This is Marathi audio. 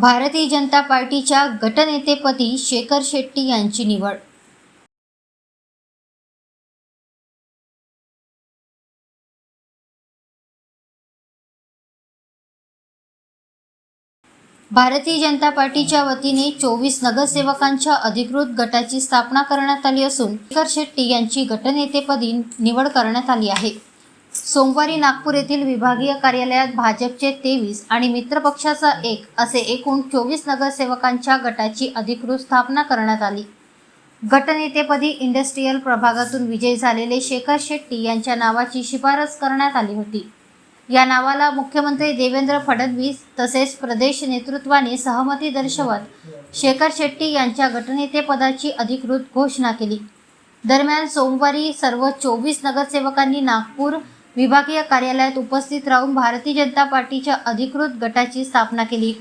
भारतीय जनता पार्टीच्या गटनेतेपदी शेखर शेट्टी यांची निवड। भारतीय जनता पार्टीच्या वतीने 24 नगरसेवकांच्या अधिकृत गटाची स्थापना करण्यात आली असून शेखर शेट्टी यांची गटनेतेपदी निवड करण्यात आली आहे। सोमवारी नागपूर येथील विभागीय कार्यालयात भाजपचे 23 आणि मित्रपक्षाचा 1 असे एकूण 24 नगरसेवकांच्या गटाची अधिकृत स्थापना करण्यात आली। गटनेतेपदी इंडस्ट्रियल प्रभागातून विजयी झालेले शेखर शेट्टी यांच्या नावाची शिफारस करण्यात आली होती। या नावाला मुख्यमंत्री देवेंद्र फडणवीस तसेच प्रदेश नेतृत्वाने सहमती दर्शवत शेखर शेट्टी यांच्या गटनेतेपदाची अधिकृत घोषणा केली। दरम्यान सोमवारी सर्व 24 नगरसेवकांनी नागपूर विभागीय कार्यालयात उपस्थित राहून भारतीय जनता पार्टीच्या अधिकृत गटाची स्थापना केली।